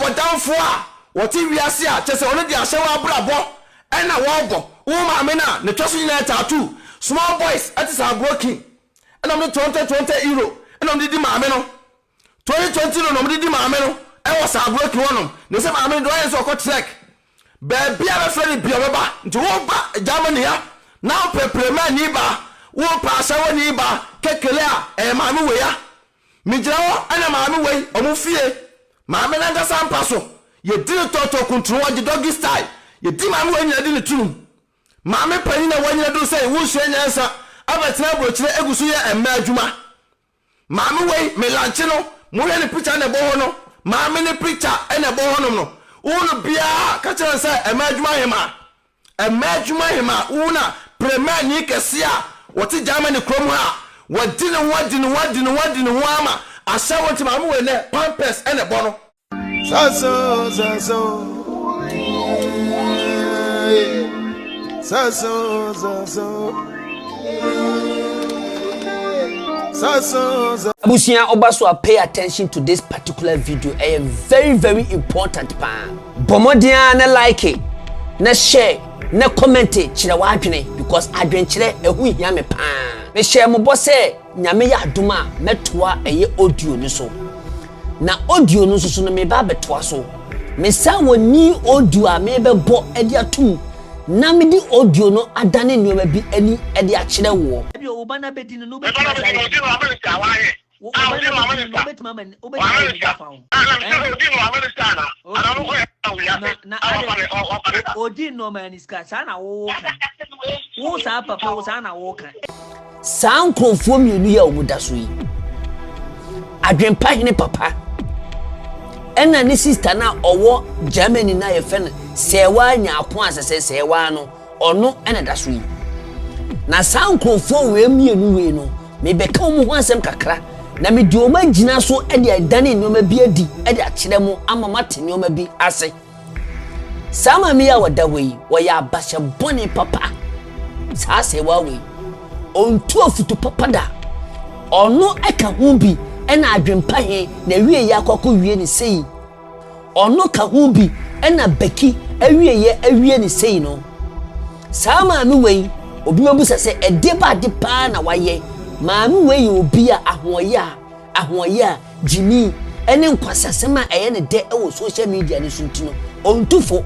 abodamfo a wote wiase a chese ono di ahye wa brabo ena wogo wo ma me na ne twaso nyina tattoo small boys atisa broken ena me 20 euro ena me di ma me no 2020 no me di ma me no e wo sa broken wonom ne se ma me do yen so ko trek ba bia be fere bia beba nti wo ba Germany ya now prepare ni ba wo pa sa wo ni ba kekele a e ma me we ya mi jira wo ena ma me we omu fie ma me na ngasa mpa so ye di toto kontro wa doggy style ye di ma me we nyina di ne tunum ma me pani na wanyina do say wo hwe nyansa abatina brochire egusu ye emma adwuma ma me we me lanche no mo ye ne picture na bo ho no ma me ne picture e na bo ho no unu bia ka chere say emma adwuma hema una premier ni kesia woti Germany krom ha wadi ne ho ama asa woti ma me we ne pampers e na bo no Abusia obaso pay attention to this particular video. A very important pa. Bomodia na like it, na share, na comment chire wadwene because adwen chire ehu hia me pa. Me share mo bo se nyame ya aduma metoa eye audio ni so. Na audio no so no me ba betoa so. Me sa woni audio a me be bo e dia tum. Na me di audio no adane nneoma bi ani e dia kire wo. E o ba na bedi no be Sankrofo mienu ya omuda so yi Adwenpahene papa ena ni sister na owo Germany na ye fen sewa nya ako asese sewa no ono ena da so yi na sankrofo we mienu we no me beka mu ho asem kakra na me di oma gina so e de adane nneoma bi adi e de akire mu ama mate nneoma bi ase sama me ya wada we wo ya abashe boni papa sa sewa we ontu afutu papa da ono eka ho bi ena Adwenpahene na wie ya akoko wie ni sei ono ka ho bi ena Becky awie ni sei no sama me we obi mabusa se ede ba de pa na waye maami we obi a ahoya jimi ene nkwasasema eye ne de e wo social media ne suntino ontufo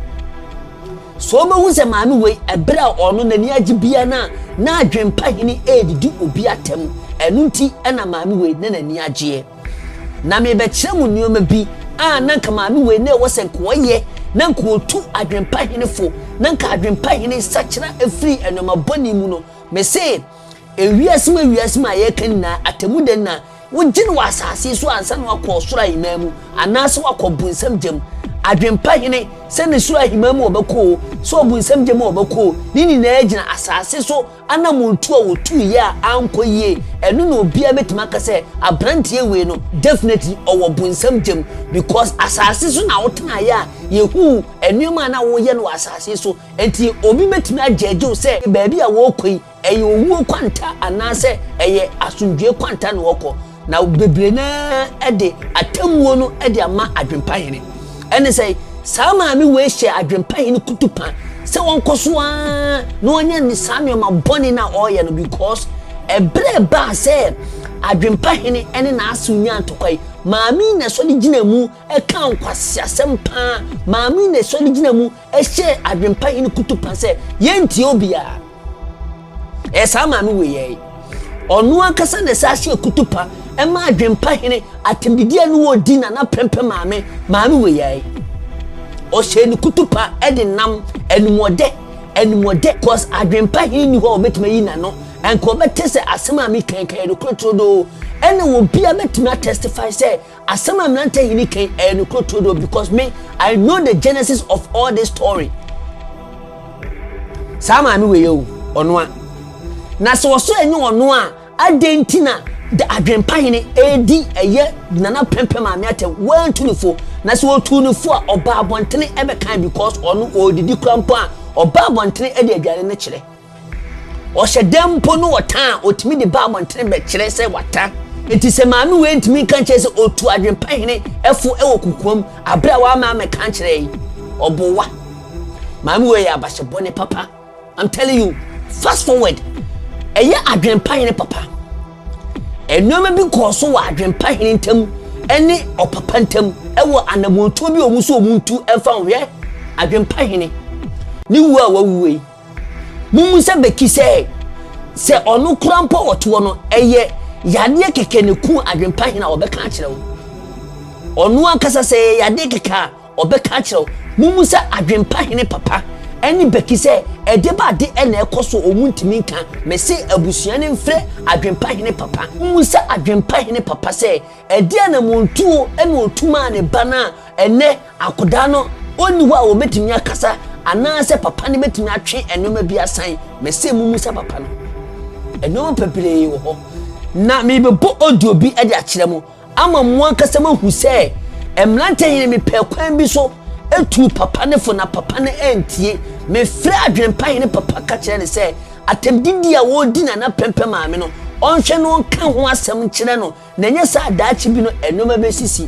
so ma hu se maami we ebra ono nani agibia na Adwenpahene edidi obi atem enunti ena maami we na nani agye na me be kire mu nneoma bi a na nka maami we na wo se nkoye na nkotu Adwenpahene fo na nka Adwenpahene Sɛcrɛt efri enoma boni mu no me se ewiasima ye kan na atemude na wogine wasase so ansa na wakɔ soro ahimamu anase wakɔ bunsam gem Adwenpahene se ne soro ahimamu obekɔ so bunsam gem obekɔ nini na agina asase so anamontu a wotu ye a ankoye enu na obia betima ka se abrantie we no definitely owo bunsam gem because asase so na wotena ye a yehu enuoma na wo ye no asase so enti obi betima ajeje se baabi a wo koi eye owu kwanta anase eye asundwe kwanta na woko na bebre na ede atamuo no ede ama Adwenpahene ene say sama mi we hye Adwenpahene kutupa se wonkoso a no onya ni samio ma boni na oye no because ebre ba se Adwenpahene ene na asunya antokai maami na so de gina mu e kan kwase asempa maami na so de gina mu e hye Adwenpahene kutupa se yenti obia sama mi we ye onu akasa na sa hye kutupa e ma Adwenpahene atembidia no wodi na prempe maami we ye o hye ni kutupa e de nam enumode cause Adwenpahene ni ho obetima yi na no enko betese asema mi kankan no krotrodo ene wo bia betima testify say asema mi nante yi ni kan no krotrodo because me I know the genesis of all this story sama mi we yo onu a na so so enye ono a adentina the Adwenpahene edi eye nana pempem ame ate 124 na so 124 a oba abontene ebe kan because ono odidi krampo a oba abontene ede aduane ne kire o hyedempo no wota otimi de ba abontene be kire se wata enti se maame we ntimi kan kire se otu Adwenpahene efo ewo kukuam abra wa maame kan kire yi obowa maame we ya abashebone papa. I'm telling you, fast forward eye Adwenpahene papa enoma bi koso wa Adwenpahene ntam ene opapa ntam ewo anamonto bi omuso omuntu emfa hwe Adwenpahene ni wu a wawuwe mumu se Becky se onu krampo oto no eye yade keke ne ku Adwenpahene obeka akire wo onu ankasa se yade keka obeka akire wo mumu se Adwenpahene papa eni Becky se edeba de ene ekoso omuntimi nka me se abusua ne mfre Adwenpahene papa mumu se Adwenpahene papa se ede na montuo ene otuma ne bana ene akoda no oni wa obetimi akasa ana se papa ne betimi atwe enoma bi asan me se mumu se papa no enoma pepere wo ho na me be bo audio bi e de akire mo ama mo ankasa ma hu se emlantehene me pekwan bi so etu papa ne fo na papa ne entie me frɛ Adwenpahene papa ka kire ne se atemdidi a wo di na pempe maame no onhwe no ka ho asɛm kire no na nya sa daachi bi no enoma be sisi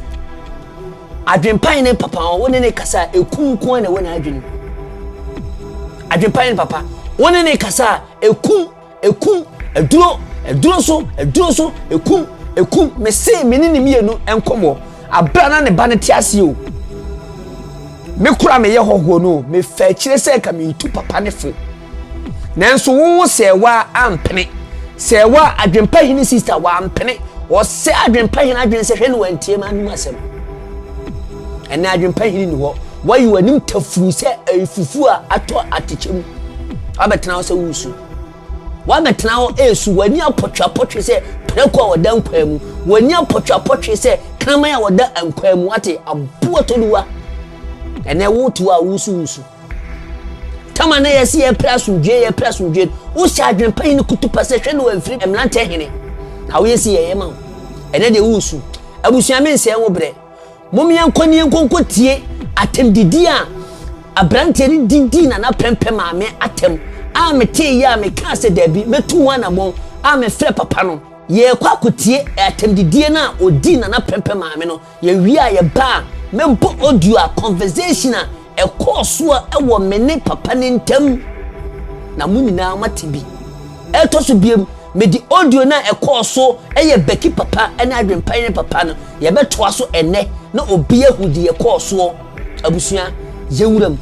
Adwenpahene papa woni ne kasa ekunku na woni adwene Adwenpahene papa woni ne kasa ekum eduro so ekum me se me ni mienu enkomo abra na ne ba ne tiase o me kura me ye hoho no me fa kire se ka me tu papa ne fo nanso wo se wa ampene se wa Adwenpahene sister wa ampene o se Adwenpahene adwene se hwe no wantie ma anu asem ene Adwenpahene ni ho wayi wanim tafuru se afufu a ato atechem abetena wo se wusu wa betena wo esu wani apotwa se preko woda nkwa mu wani apotwa se kraman ya woda nkwa mu ate abuo toduwa ene wotu a wusu tama na yesi ye prasudwe wo sha Adwenpahene kutupa se hwe no amfiri emlantehene na wo yesi ye ma ene de wusu abusua me nse wo bre momia nkonko tie atemdidi a abrante ni didi na pempe maame atem a mete ya me ka se dabi metu wana mo a me frɛ papa no ye kwa kotie atemdidi na odi na pempe maame no ye wi a ye ba me mpo audio a conversation a ekoso a ewo me ne papa ne ntam na munina matibi etoso biem me di audio na ekoso eye Becky papa ene Adwenpahene papa no ye betoa so ene na obi ehudi ekoso abusua yewuram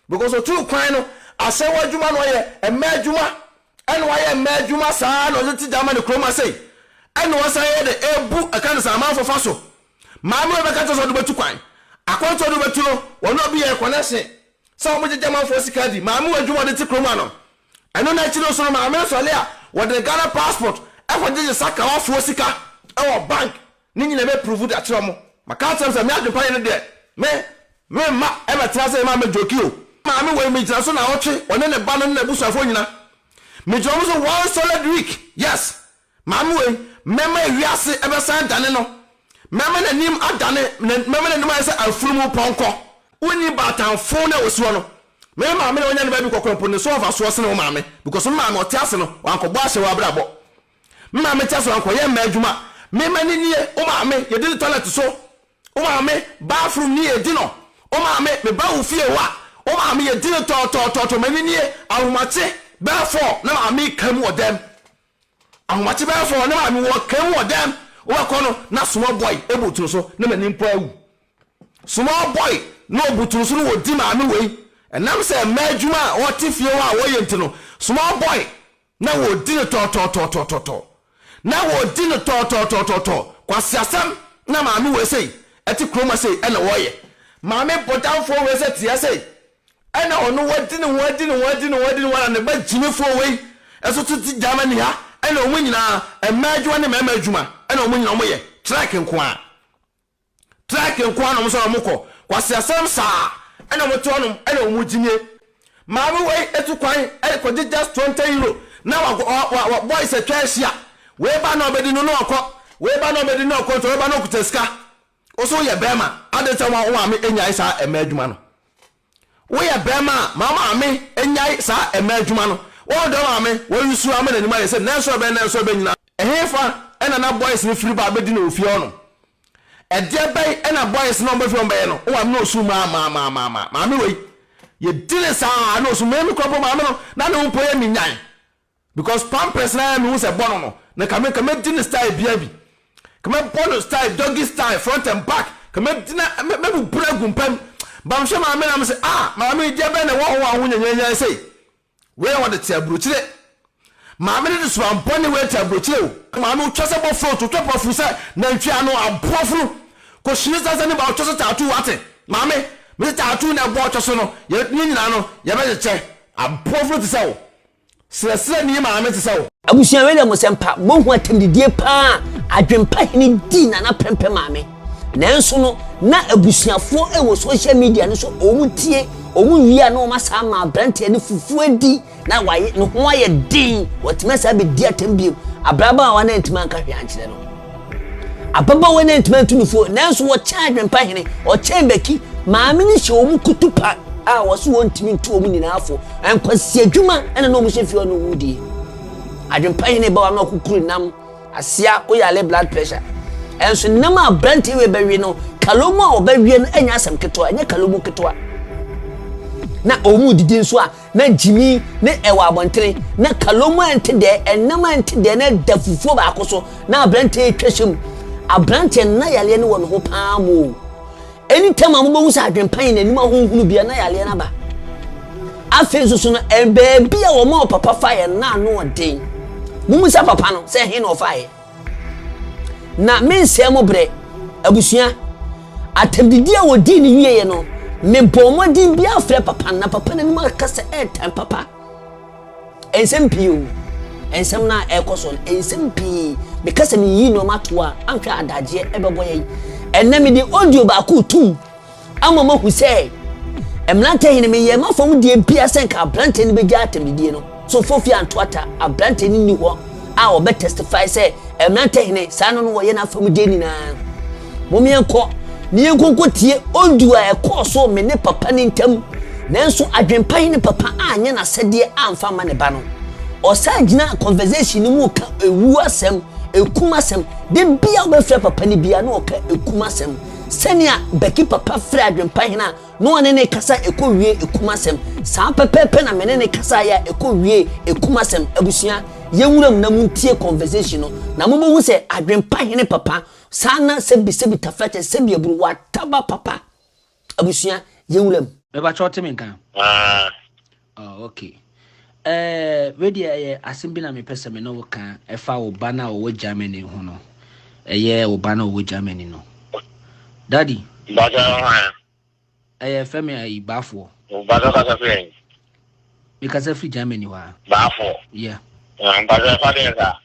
because otu kwan no asewa adwuma no ye ema adwuma ene wa ye ema adwuma saa no zeti dama ne kroma sei ene wa saa ye de ebu aka ne saa manfo fa so maame we beka to so do betu kwan akonto do betu no wono obi ye connection saa mo jeje manfo sika di maame we adwuma de ti kroma no eno na chiro so maame so le a wo de Ghana passport e ko jeje saka wa fo sika e wo bank ni nyina be prove that chiro mo maka tell say me Adwenpahene de me ma e betra say ma me joki o maame we me jira so na otwe one ne ba no na busuafo nyina me jira so one solid week yes maame we mema ewiase e be san dane no mema na nim adane mema na nim ay say afurumu ponko woni batanfo na osuo no me maame na onya ne ba bi kokrompo ne so ofa so se no maame because maame otiase no wankobo ahye wa brabo maame tiase wanko ye ma adwuma mema ni nie o maame ye de toilet so o maame bathroom ni e di no o maame me ba wo fie wa o maame ye di to mani nie ahomache ba for na maame kam odem ahomache ba for na maame wo kam odem wo kono na small boy ebutun so na mani mpo awu small boy no obutun so no wo di maame wei enam se ma adwuma wo ti fie wa wo yenti no small boy na wo di to na wo di to kwasiasam na maame we sei eti kroma sei ena wo ye maame bodanfo we sei tia sei ena ono wadi ne wala ne ba jimefo we eso tuti Germany ha ena omu nyina emajuma ne memajuma ena omu nyina omu ye track nko a no mo so mo kɔ kwasiasam saa ena mo to no ena omu jimie maame we etu kwan e ko just 20 euro na wa boys atwahia we ba na obedi no okɔ we ba na obedi no okɔ to we ba na okutaska oso ye bema adeta wa ame enyai saa emajuma no we ye bema mama ame enyai saa emajuma no wo do ame wo yusu ame na nima ye se nanso be nyina ehefa ɛna na boys ne free ba bedi na ofie ono ɛde bɛn ɛna boys no bɛfi on bɛyɛ no wa me no su ma me wei ye dile saa na osu me kropo ma me no na ne mpo ye minyan because pampers na me hu se bono no na kame dine style bia bi kame bono style doggy style front and back kame dina me bu bragu pam bam hwe ma me na me se ma me je bɛn na wo ho ahonyanya sei we want the tabruchire ma me de so ampone we tabruchire ma me twase bo fro to top of say na ntwa no ampofru ko shiniza se ne ba twase tattoo wate ma me tattoo na bo twase no ye nyina no ye be che ampofru ti sawo sere ni ma me ti sawo abusia we le mo sempa mo hu atemdidie pa Adwenpahene di na pempe ma me nanso no na abusiafo e wo social media no so omutie omu wia na o masa ma brante ne fufu adi na waye no ho aye din wotimasa be di atembiem abraba wa na ntima nka hwe ankyere no ababa wa na ntima tunufo nanso wo cha Adwenpahene o cha Becky maame ni hye omu kutupa wo so wontimi ntu omu nyina afo enkwasi adwuma ene no omu hye fie no wudi Adwenpahene ba wa na kokuru nam asia o yale blood pressure enso nama brante we bawie no kalomo a obawie no enya asem keto enya kalomo keto na omu didi nso a na jimi ne ewa abontere na kalomo ente de enama ente de na dafufuo ba akoso na brante twahwem abrante na yale ne won ho paamo anytime amu bowu sa Adwenpahene anim ahunhunu bia na yale na ba afenso so no bia wo ma papa faye na no odin mumu sa papa no se he no faye na mense mo bre abusua atemdidi a wodi ni wieye no me bomodin bia afre papa na papa na nima kasa time papa ensempio ensem na ekoso ensempii because me yi no matoa anhwa adaje ebeboye enna me di audio ba ku tu amama hu se Adwenpahene me ye mafom die bia senka abrante ni begya atemdidi no so fofi antoata abrante ni ho a obe testify say Adwenpahene sano no wo ye na fam de ni na momienko ni enkonko tie audio a ekoso me ne papa ni ntam nanso Adwenpahene papa anya na sede amfa ma ne ba no osagina conversation ni mu ka ewu asem ekuma asem de bia obefra papa ni bia no ka ekuma asem senia Becky papa fra Adwenpahene no ne kasa ekowie ekuma asem sa pepepe na me ne kasa ya ekowie ekuma asem abusua yewuram na muntie conversation no na mo hu se Adwenpahene papa sana sebi tafete sebi aburu wataba papa abusua yewuram me ba chote menka okay ready asimbi na me pese me no kan efa wo bana wo Germany ho no wo bana wo Germany no daddy femi ai bafo bado ka fe because free Germany wa bafo yeah bado fa de sa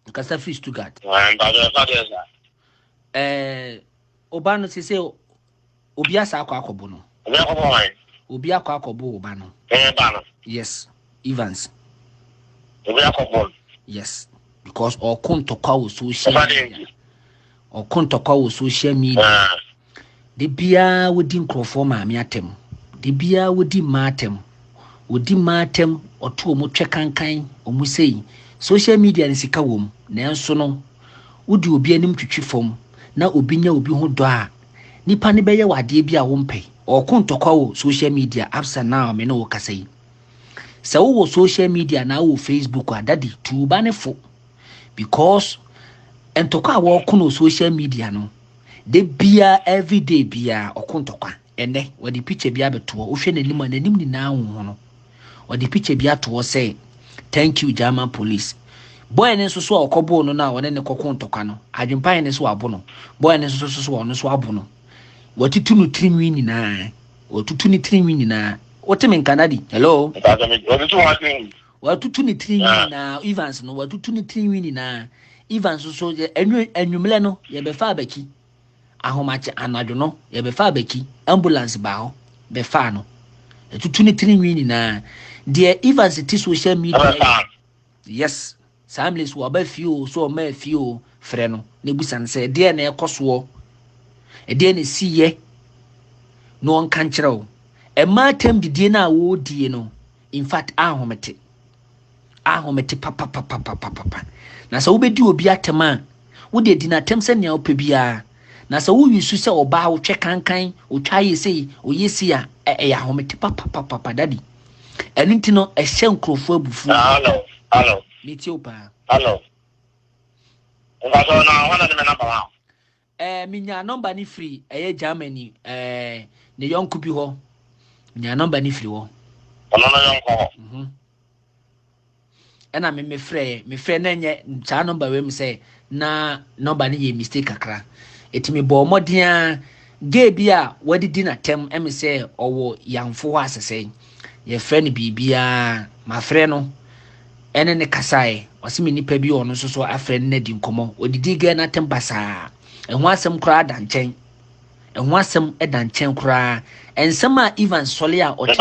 because free Stuttgart bado fa de sa obano se obi asa akobo no obi akobo obano bano yes Evans obi akobo yes because or kontokwa wo social media or kontokwa wo social media de bia wodi nkrofo maame atem de bia wodi matem oto mo twekankan omu sei social media ni sika wom nanso no wodi obi anim twitwi fom na obi nya obi ho do a nipa ne beye wade bia wo mpe or kontokwa wo social media absa now me no wo kasai se wo social media na wo Facebook adadi tuba ne fo because entokwa wo kono social media no de bia everyday bia okontokwa ene wadi picture bia beto wo hwe nanim ni na ho no wadi picture bia to say thank you German police boy ne so okobo no na wone ne kokontokwa no Adwenpahene so abo no boy ne so ono so abo no watutu no trinwi ni na watutu ni trinwi ni na oteme nkanadi hello watutu ni trinwi na Evans no watutu ni trinwi ni na Evans so enwumle no ye be fa Becky ahomache anadwo no ye be fa Becky ambulance ba ho be fa no tutu ni trinwi ni na de Evans ti social media yes samles wo ba fio so ma fio frɛ no ne busan sɛ de na ekoso de na siye no on kan kyerɛw e matem didie na wo die no in fact ahomete ahomete papa na sɛ wobɛdi obi atema wode di natem sɛ nea wopɛ biara na sɛ wo yusu sɛ oba wo twe kankan o twa yesi o yesi a ɛyɛ ahomete papa daddy ɛno nti no ɛhyɛ nkrofo abufu hello meti opa hello ngaso na wana de number wa minya number ni free ɛyɛ Germany ne yonko bi hɔ minya number ni free hɔ ono no yonko ɛna me frɛ na nye saa number we me sɛ na number ni yɛ mistake kakra etimi bɔ modea gay bi a wadidi na tem em sɛ ɔwɔ yamfo hɔ asesɛ ye frɛ ne bibia ma frɛ no ene ne kasae ɔse me nipa bi ɔno so so afrɛ ne di nkɔmɔ odidi gay na tem basa ɛho asɛm kora da nkyɛn ɛho asɛm ɛda nkyɛn kora ensɛm a even sɔle a ɔte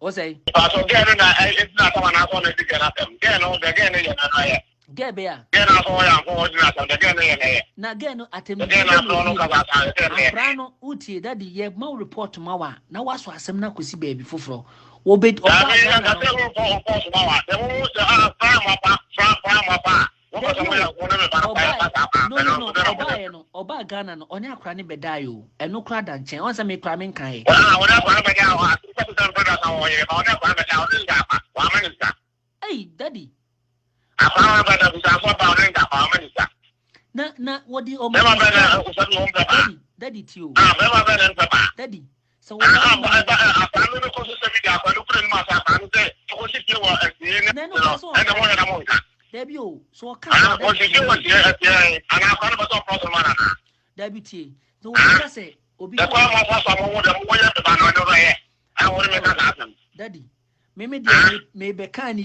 o say so gay no na it's not someone else on the gay na tem gay no the gay no ya na ya gay be a gay na so ya ko ordinary the gay no ya na gay no atem gay na so no ka sa abra no utie daddy ye ma report ma wa na waso asɛm na kosi baabi foforo wo be oba Oba Ghana no onye akra ne bedai o eno kra da nchen on se me kra men kan e hey daddy na wodi o daddy tio daddy so Debbie, so can't Debbie, so I say, Daddy, maybe kind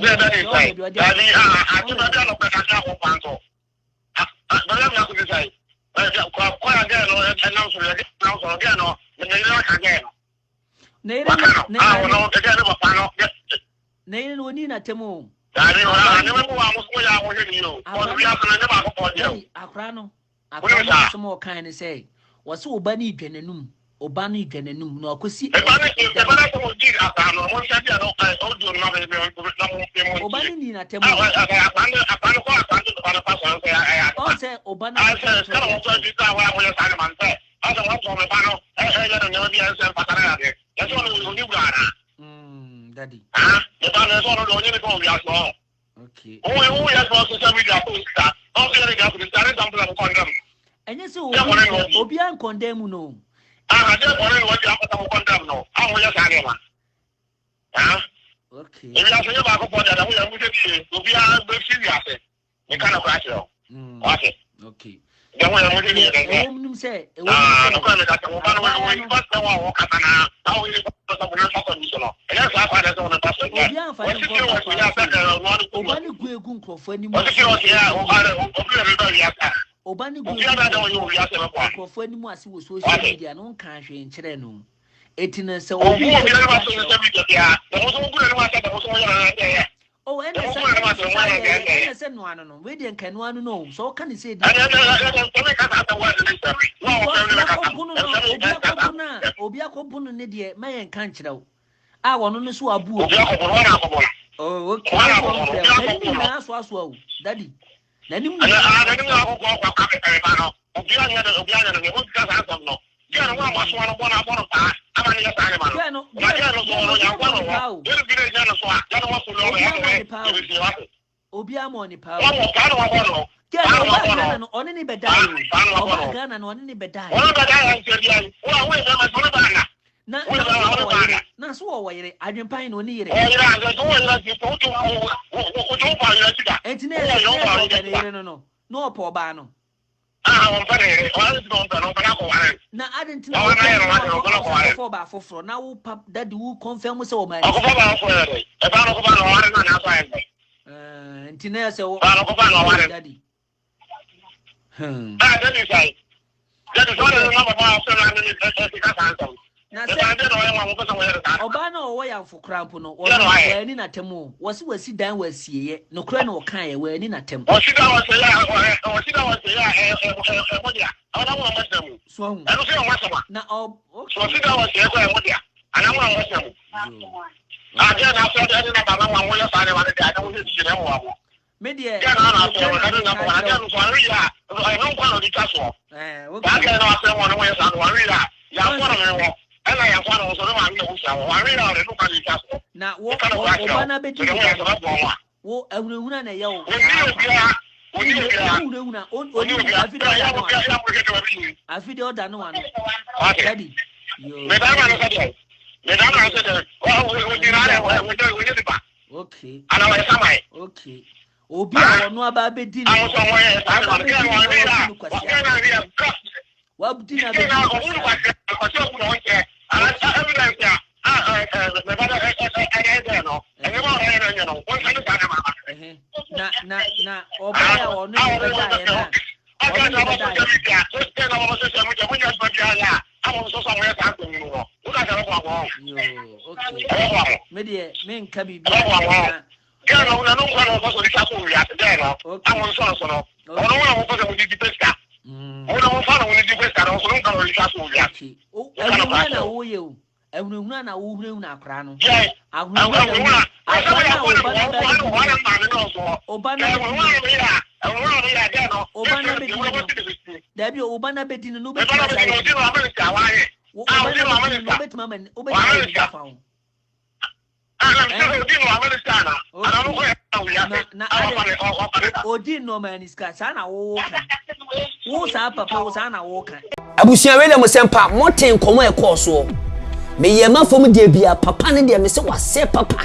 Akrano some kind say was so bani dwenenum obani dwenenum no akosi obani ni na temo o say obani daddy okay oh yes for social media post that don't get it to start example of condemn and you so obi an condemn no just for what you have to condemn no how will you say man okay if you are saying about that we are going to be a serious you cannot crash it okay then we are going to say no come that we but no katana how we Obani go any more social media no can share no. Etina so oh and say no we didn't can one no so can you say obi akobunu ne de mayen kan kyerɛw a wono no so abu oh okay na so aso daddy nanim obi amoni pa on any bedai na so wo yere Adwenpahene no ni yere no po ba no na adent na for ba foforo na wo pap daddy wo confirm say wo man ntina say wo daddy daddy say daddy na oba na owo ya fokrampo no wo ani na temu wo se wasi dan wasieye no kra na wo kan ye wo ani na temu o sida wo se ya modia ana wo ma temu so hu eno se wo ma sama na o so sida wo se ko e modia ana wo ma temu Again, after that, I'm going to find out that I don't want to see them. Media. I don't want to castle. I can't answer one way and one reader. And I am one of the one who read out and look at the castle. Now, what kind of okay. Okay. Obi a no aba be di. Abusia wele mo sempa moten komo e koso me yema fom de bia papa ne de me se wase papa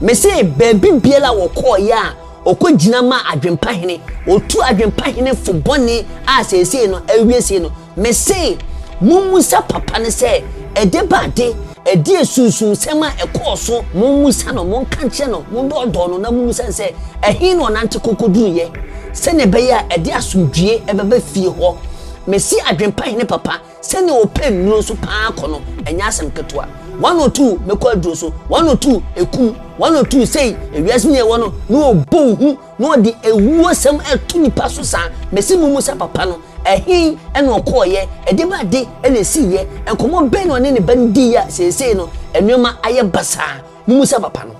me se baby biela wo koya okogina ma Adwenpahene otu Adwenpahene fo boni a sese no awiese no me se mumusa papa ne se edebade edi esunsun sema ekoso mumusa no monkanche no mundodo no na mumusa se ehin no nante kokoduru ye se ne be ya edi asundue ebebe fie ho mesi Adwenpahene papa se ne open nuro so pa akono enya asem ketoa 102 mekọ aduro so 102 ekum 102 sei ewiase ne wo no no obohu no de ewuo sem etu nipa so sa mesi mumusa papa no ehin ene okoye edebade ene siye enkomo ben no ne bandi ya sesei no enwema aye basa mumusa papa no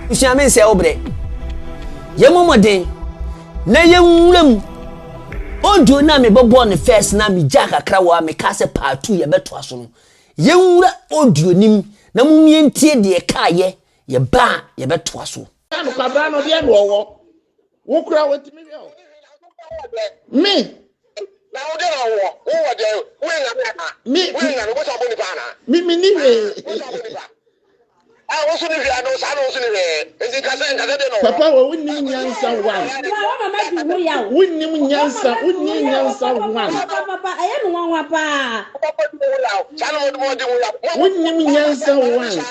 usiame se obre yemomoden na yenwuram odio na me bobo ne first na me jaka krawa me kase part 2 ye beto aso no yenwura odio nim na mumyentie de kaye ye ba ye beto aso no kwabra no de no wo wo kura wetimi me na wo de wo wo de wo na no go so boni pa na me ni we wo so ni via no sa no so ni we ezi kasa de no papa wo wonni nyansa wan wonni nyansa wan papa aye no wan pa sa no mo de wo ya wonni nyansa wan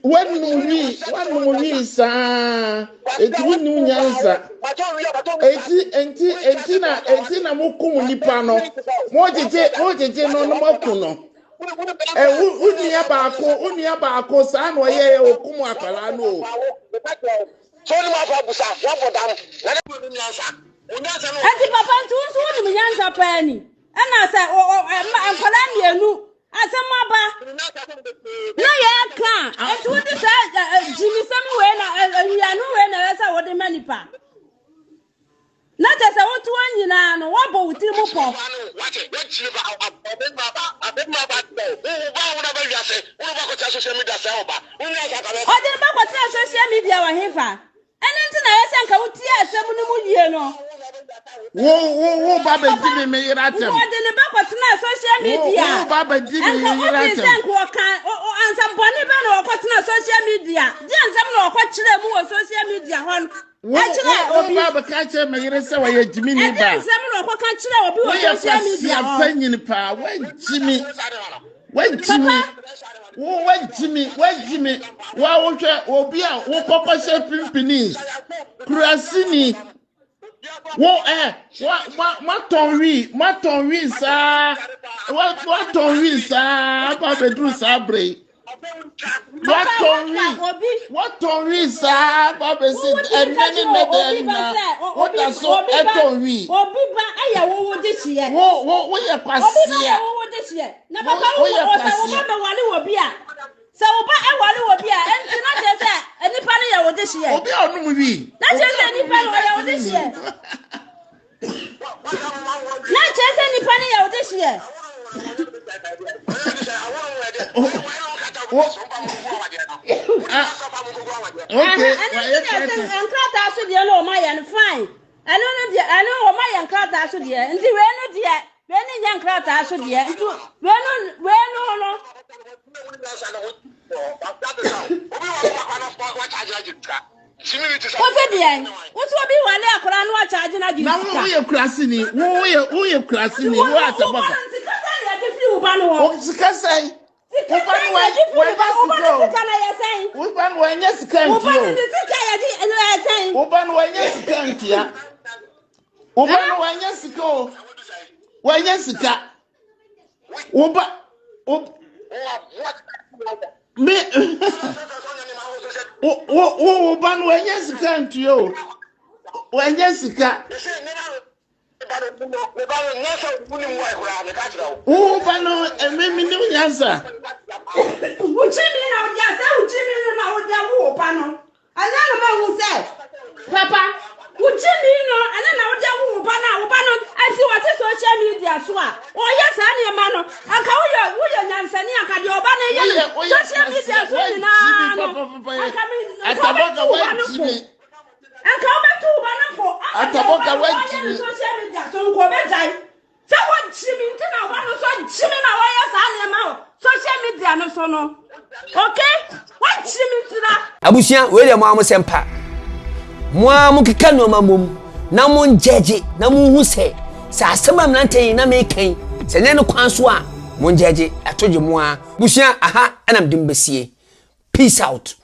One sir. It's winning Yansa. Eighteen, Mukum Nipano. What is it no Mokuno? And Unia Bako, San, or ye, or Kumakalano. So, what for them? Auntie Papa, two Yansa penny. And I said, oh, I'm Colania. Asamaba no ya kan etu di sa Jimmy Samu we na anu we na esa wo de manipa na te se wo tu anyina no wo bo wuti mu po o de ba ko tra social media wa hefa ene nti na esa nka wuti asem no mu yie no wo baba dimi me yiratem wo de ne ba ko tra social media wo baba dimi me yiratem o ansam boni ba no ko tra social media di ansam no ko kire mu wo social media hon wo baba ka kire me yirese wa ye jimi ni ba ansam no ko ka kire obi wo social media ya fanyin pa wa jimi wa wo hwe obi a wo papa she pimpini kurasini wo matonwi sa ba bedru sa bre What Tori sa Baba said and what I saw at Tori. Obiba aya wo this year. Wo ya kwasi. Obiba wo this year. Na papa wo wale obi a. Se oba e wale obi a enti na je se enipa ne ya wo this year. Obi onu wi. Na je se enipa no ya wo this year. Na je se enipa ne ya wo this year. Okay. And crowd so dear no my and fine. I know my and crowd so dear. And the way no dear. When in young crowd so dear. When no. What's it dear? What's what be one there? Could I know charging at you? Now we are classing it. Who are classing it? What about it? Papa, would you know? And then I would tell you, I see what is social media. Oh, yes, I am man. I call you, Nansania, social media. And come back to one I talk away social media. So, so what Jimmy now? What Jimmy now? Social media no so no. Okay? What Jimmy to that? Abusia, William Mama Sempa. Mwa mukika no mamum. Na mon jeje, na mon hu se. Sa asema mnante na mekan. Se ne no kwan so a mon jeje atoje mwa. Busia aha enam dimbesie. Peace out.